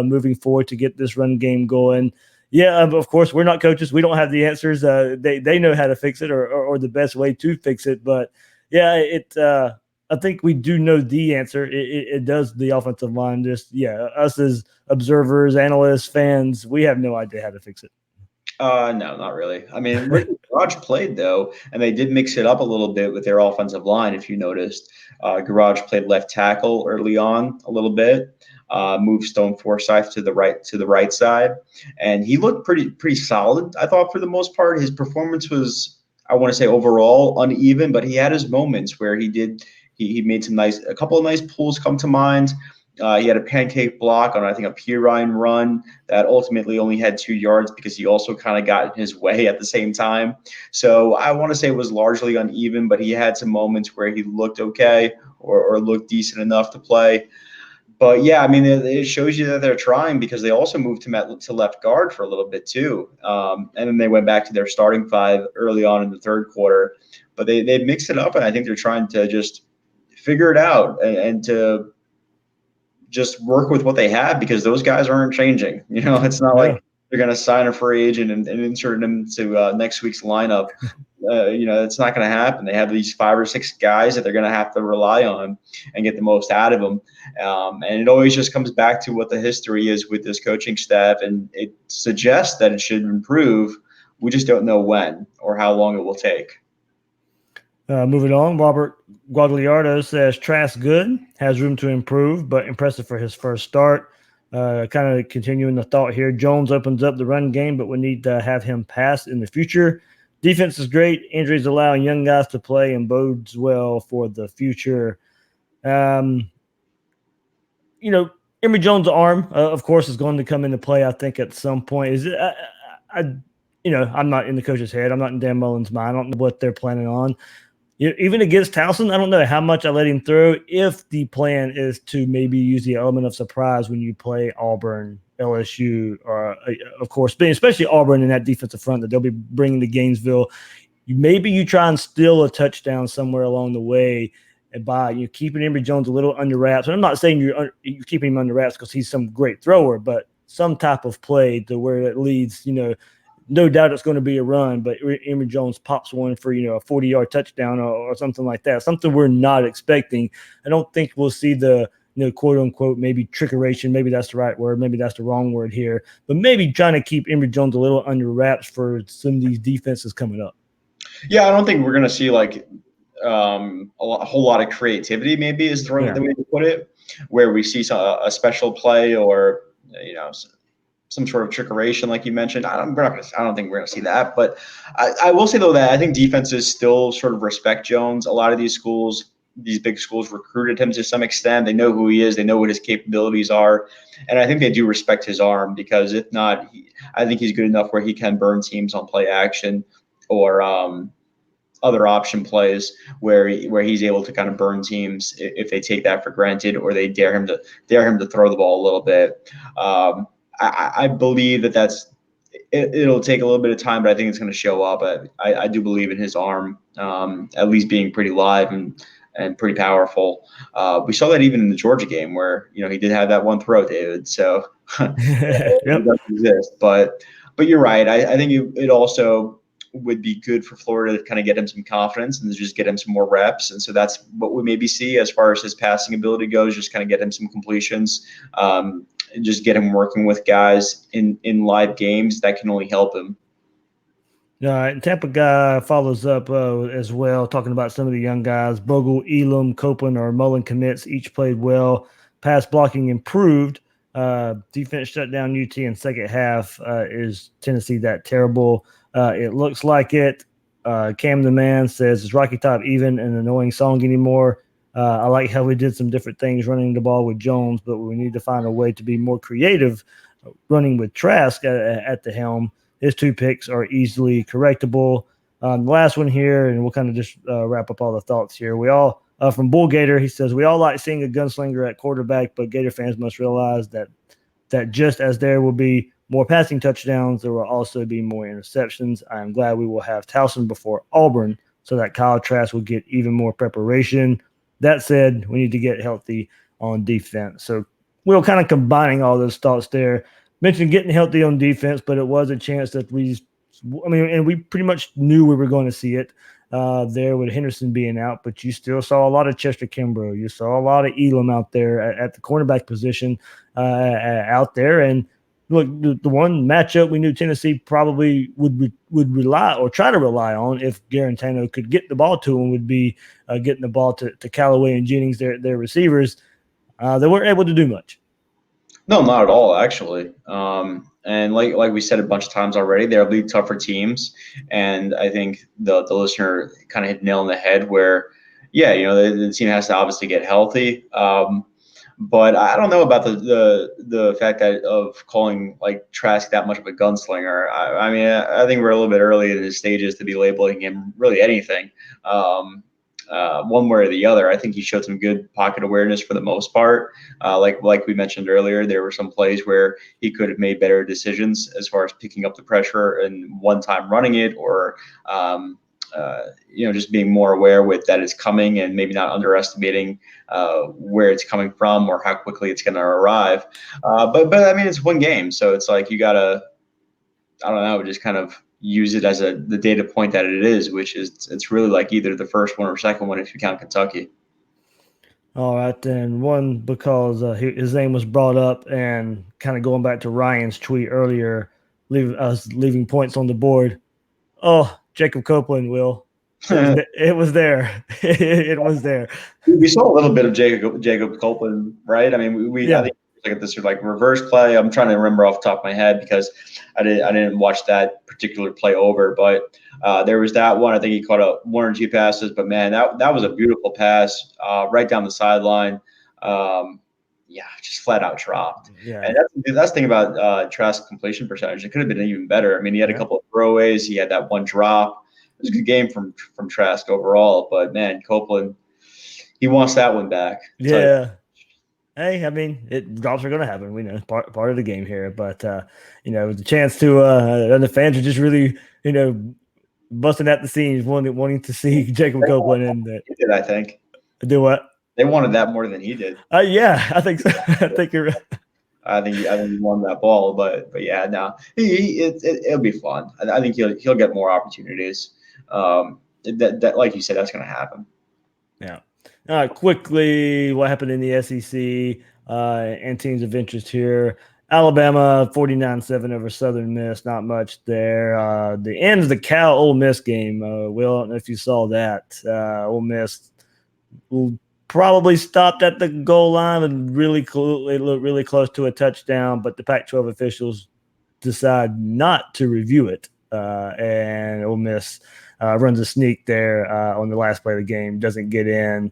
moving forward to get this run game going? Yeah, of course, we're not coaches. We don't have the answers. They know how to fix it or the best way to fix it. But yeah, I think we do know the answer. It does the offensive line. Just us as observers, analysts, fans, we have no idea how to fix it. No, not really. I mean, Garage played though, and they did mix it up a little bit with their offensive line. If you noticed, Garage played left tackle early on a little bit. Moved Stone Forsythe to the right side, and he looked pretty solid. I thought for the most part, his performance was, I want to say, overall uneven, but he had his moments where he made a couple of nice pulls come to mind. He had a pancake block on, I think, a Pirine run that ultimately only had 2 yards because he also kind of got in his way at the same time. So I want to say it was largely uneven, but he had some moments where he looked okay or looked decent enough to play. But yeah, I mean, it shows you that they're trying because they also moved him to left guard for a little bit too. And then they went back to their starting 5 early on in the third quarter. But they mixed it up, and I think they're trying to just figure it out and to just work with what they have because those guys aren't changing. It's not like they're going to sign a free agent and insert him to next week's lineup. It's not going to happen. They have these 5 or 6 guys that they're going to have to rely on and get the most out of them. And it always just comes back to what the history is with this coaching staff, and it suggests that it should improve. We just don't know when or how long it will take. Moving on, Robert Guagliardo says Trask good, has room to improve, but impressive for his first start. Kind of continuing the thought here, Jones opens up the run game, but we need to have him pass in the future. Defense is great. Injuries allowing young guys to play and bodes well for the future. Emory Jones' arm, of course, is going to come into play, I think, at some point. Is it? I'm not in the coach's head. I'm not in Dan Mullen's mind. I don't know what they're planning on. Even against Towson, I don't know how much I let him throw if the plan is to maybe use the element of surprise when you play Auburn, LSU, or, of course, especially Auburn in that defensive front that they'll be bringing to Gainesville. Maybe you try and steal a touchdown somewhere along the way and by keeping Emory Jones a little under wraps. And I'm not saying you're keeping him under wraps because he's some great thrower, but some type of play to where it leads, no doubt it's going to be a run, but Emory Jones pops one for, a 40-yard touchdown or something like that, something we're not expecting. I don't think we'll see the, quote unquote, maybe trickeration. Maybe that's the right word. Maybe that's the wrong word here, but maybe trying to keep Emory Jones a little under wraps for some of these defenses coming up. Yeah, I don't think we're going to see like a whole lot of creativity, maybe is the way to put it, where we see a special play or, some sort of trickeration, like you mentioned. I don't think we're going to see that. But I will say, though, that I think defenses still sort of respect Jones. A lot of these big schools recruited him to some extent. They know who he is. They know what his capabilities are. And I think they do respect his arm because if not, I think he's good enough where he can burn teams on play action or other option plays where he's able to kind of burn teams if they take that for granted or they dare him to throw the ball a little bit. I believe it'll take a little bit of time, but I think it's going to show up. I do believe in his arm, at least being pretty live and pretty powerful. We saw that even in the Georgia game where, he did have that one throw, David. So it doesn't exist. But you're right. I think it also would be good for Florida to kind of get him some confidence and just get him some more reps. And so that's what we maybe see as far as his passing ability goes, just kind of get him some completions, and just get him working with guys in live games that can only help him. Tampa guy follows up as well, talking about some of the young guys. Bogle, Elam, Copeland, or Mullen commits each played well. Pass blocking improved. Defense shut down UT in second half. Is Tennessee that terrible? It looks like it. Cam the Man says, is Rocky Top even an annoying song anymore? I like how we did some different things running the ball with Jones, but we need to find a way to be more creative running with Trask at the helm, his 2 picks are easily correctable. The last one here, and we'll kind of just wrap up all the thoughts here. We all from Bull Gator, he says we all like seeing a gunslinger at quarterback, but Gator fans must realize that just as there will be more passing touchdowns, there will also be more interceptions. I am glad we will have Towson before Auburn so that Kyle Trask will get even more preparation. That said, we need to get healthy on defense. So we're kind of combining all those thoughts there. Mentioned getting healthy on defense, but it was a chance that and we pretty much knew we were going to see it there with Henderson being out, but you still saw a lot of Chester Kimbrough. You saw a lot of Elam out there at the cornerback position out there. And look, the one matchup we knew Tennessee probably would rely or try to rely on if Garantano could get the ball to him would be getting the ball to Callaway and Jennings, their receivers. They weren't able to do much. No, not at all, actually. And like we said a bunch of times already, they're league tougher teams, and I think the listener kind of hit the nail on the head where, yeah, the team has to obviously get healthy. But I don't know about the fact that of calling like Trask that much of a gunslinger. I mean, I think we're a little bit early in his stages to be labeling him really anything. One way or the other. I think he showed some good pocket awareness for the most part. Like we mentioned earlier, there were some plays where he could have made better decisions as far as picking up the pressure and one time running it, or just being more aware with that it's coming and maybe not underestimating where it's coming from or how quickly it's going to arrive. But I mean, it's one game, so it's like you gotta, I don't know, just kind of use it as the data point that it is, which is it's really like either the first one or second one if you count Kentucky. All right, then one because his name was brought up, and kind of going back to Ryan's tweet earlier, leaving points on the board. Oh, Jacob Copeland, Will. It was there. It was there. We saw a little bit of Jacob Copeland, right? I mean, I think like this like reverse play. I'm trying to remember off the top of my head because I didn't watch that particular play over, but there was that one. I think he caught one or two passes, but man, that was a beautiful pass right down the sideline. Yeah, just flat out dropped. Yeah, and that's the thing about Trask's completion percentage. It could have been even better. I mean, he had a couple of throwaways. He had that one drop. It was a good game from Trask overall, but man, Copeland, he wants that one back. Yeah. Hey, I mean, drops are going to happen. We know part of the game here, but the chance to and the fans are just really busting at the seams, wanting to see Jacob Copeland and that. He did, I think. Do what? They wanted that more than he did. Yeah, I think so. I think you're right. I think he won that ball, but yeah, no, it'll be fun. I think he'll get more opportunities. That like you said, that's going to happen. Yeah. Quickly, what happened in the SEC and teams of interest here? Alabama 49-7 over Southern Miss. Not much there. The end of the Cal Ole Miss game. Will, I don't know if you saw that. Ole Miss probably stopped at the goal line and it looked really close to a touchdown, but the Pac-12 officials decide not to review it, and Ole Miss runs a sneak there on the last play of the game, doesn't get in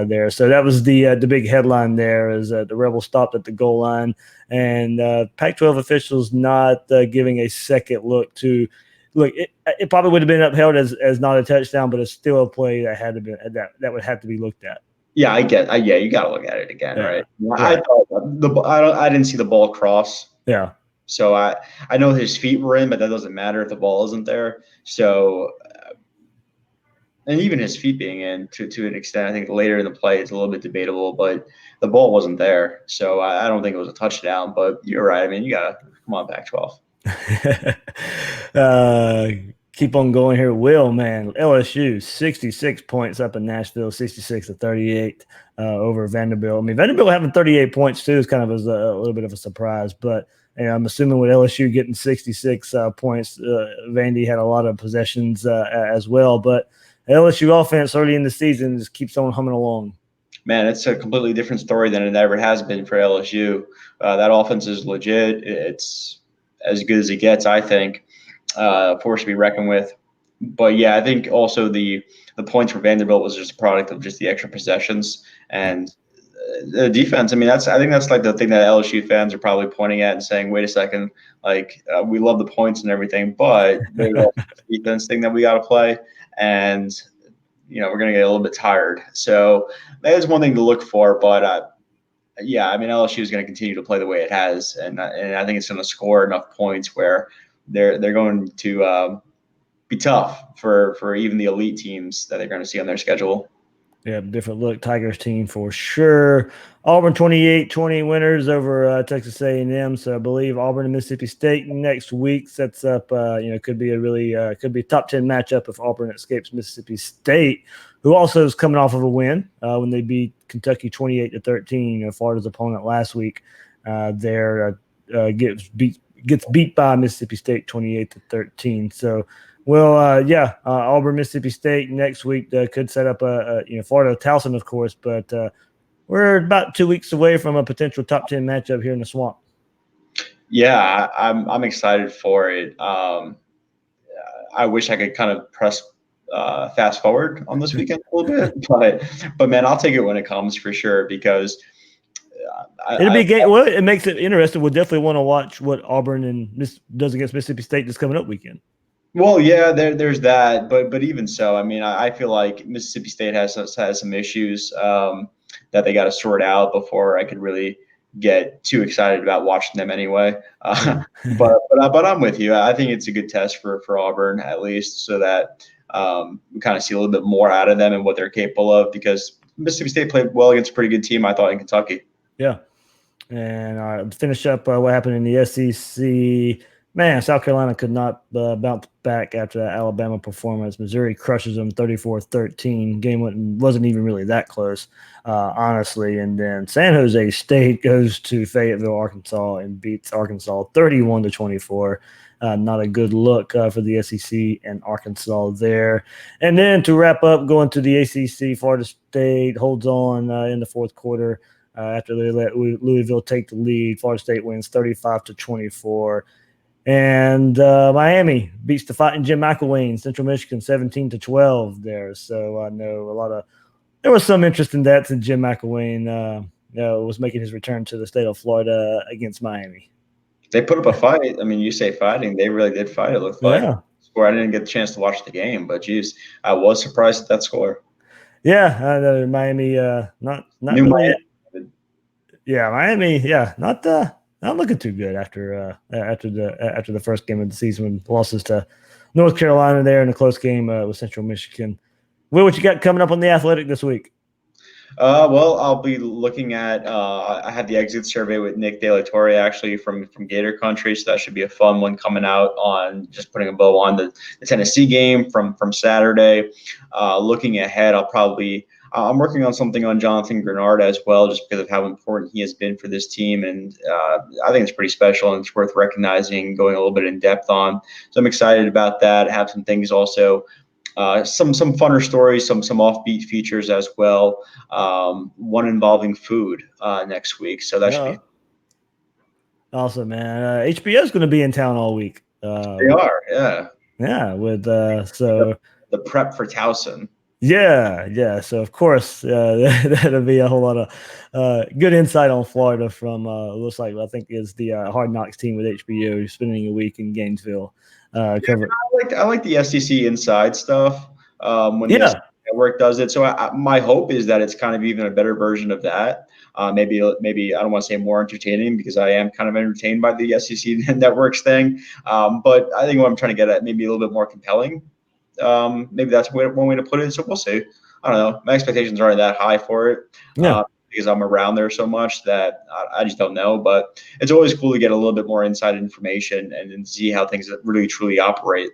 there. So that was the big headline there, is the Rebels stopped at the goal line, and Pac-12 officials not giving a second look to look. It probably would have been upheld as not a touchdown, but it's still a play that had to be that would have to be looked at. Yeah, you got to look at it again, right? Right. I didn't see the ball cross. Yeah. So I know his feet were in, but that doesn't matter if the ball isn't there. So, and even his feet being in to an extent, I think later in the play it's a little bit debatable, but the ball wasn't there. So I don't think it was a touchdown, but you're right. I mean, you got to come on, Pac-12. Keep on going here. Will, man, LSU 66 points up in Nashville, 66-38 over Vanderbilt. I mean, Vanderbilt having 38 points too is kind of a little bit of a surprise, but I'm assuming with LSU getting 66 points, Vandy had a lot of possessions as well. But LSU offense early in the season just keeps on humming along. Man, it's a completely different story than it ever has been for LSU. That offense is legit. It's as good as it gets, I think. Force to be reckoned with. But yeah, I think also the points for Vanderbilt was just a product of just the extra possessions, and the defense. I mean, I think that's like the thing that LSU fans are probably pointing at and saying, "Wait a second, like we love the points and everything, but there's also this defense thing that we got to play, and we're going to get a little bit tired." So that is one thing to look for. But yeah, I mean, LSU is going to continue to play the way it has, and I think it's going to score enough points where they're going to be tough for even the elite teams that they're going to see on their schedule. Yeah, different look Tigers team for sure. Auburn 28-20 winners over Texas A&M. So I believe Auburn and Mississippi State next week sets up. Could be a top 10 matchup if Auburn escapes Mississippi State, who also is coming off of a win when they beat Kentucky 28-13. Florida's opponent last week. Gets beat by Mississippi State 28-13. So. Well, Auburn, Mississippi State next week could set up Florida, Towson, of course, but we're about 2 weeks away from a potential top 10 matchup here in the Swamp. Yeah, I'm excited for it. I wish I could kind of press fast forward on this weekend a little bit, but man, I'll take it when it comes for sure because it'll be a game. Well, it makes it interesting. We'll definitely want to watch what Auburn does against Mississippi State this coming up weekend. Well, yeah, there's that, but even so, I mean, I feel like Mississippi State has some issues that they got to sort out before I could really get too excited about watching them anyway. But I'm with you. I think it's a good test for Auburn at least, so that we kind of see a little bit more out of them and what they're capable of. Because Mississippi State played well against a pretty good team, I thought, in Kentucky. Yeah, and finish up what happened in the SEC. Man, South Carolina could not bounce back after that Alabama performance. Missouri crushes them 34-13. Game wasn't even really that close, honestly. And then San Jose State goes to Fayetteville, Arkansas, and beats Arkansas 31-24. Not a good look for the SEC and Arkansas there. And then to wrap up, going to the ACC, Florida State holds on in the fourth quarter after they let Louisville take the lead. Florida State wins 35-24. And Miami beats the fighting Jim McElwain, Central Michigan 17-12 there. So I know there was some interest in that since Jim McElwain was making his return to the state of Florida against Miami. They put up a fight. I mean, you say fighting, they really did fight. It looked like. Yeah. Score. I didn't get the chance to watch the game, but geez, I was surprised at that score. Yeah, Miami, not really. Miami. Yeah, Miami, yeah, not looking too good after the first game of the season when losses to North Carolina there in a close game with Central Michigan. Will, what you got coming up on The Athletic this week? Well, I'll be looking at I had the exit survey with Nick De La Torre actually from Gator Country, so that should be a fun one coming out on just putting a bow on the Tennessee game from Saturday. Looking ahead, I'm working on something on Jonathan Grenard as well, just because of how important he has been for this team, and I think it's pretty special and it's worth recognizing, going a little bit in depth on. So I'm excited about that. I have some things also. Some funner stories, some offbeat features as well. One involving food next week, so that should be awesome, man. HBO is going to be in town all week. They are, yeah. With the prep for Towson. Yeah. So of course that'll be a whole lot of good insight on Florida from looks like I think is the Hard Knocks team with HBO spending a week in Gainesville. I like the SEC inside stuff when the network does it. So my hope is that it's kind of even a better version of that. Maybe I don't want to say more entertaining because I am kind of entertained by the SEC networks thing. But I think what I'm trying to get at maybe a little bit more compelling. Maybe that's one way to put it. So we'll see. I don't know. My expectations aren't that high for it. Because I'm around there so much that I just don't know. But it's always cool to get a little bit more inside information and see how things really, truly operate.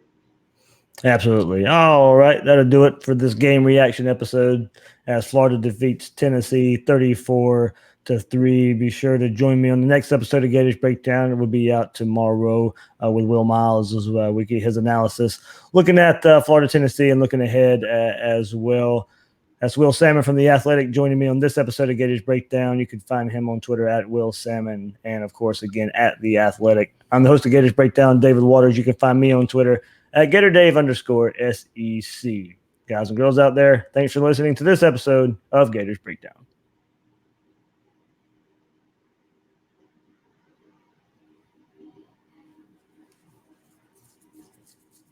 Absolutely. All right. That'll do it for this game reaction episode as Florida defeats Tennessee 34-3. Be sure to join me on the next episode of Gators Breakdown. It will be out tomorrow with Will Miles as well. We get his analysis looking at Florida, Tennessee, and looking ahead as well. That's Will Sammon from The Athletic joining me on this episode of Gators Breakdown. You can find him on Twitter at Will Sammon and, of course, again, at The Athletic. I'm the host of Gators Breakdown, David Waters. You can find me on Twitter at GatorDave_SEC. Guys and girls out there, thanks for listening to this episode of Gators Breakdown.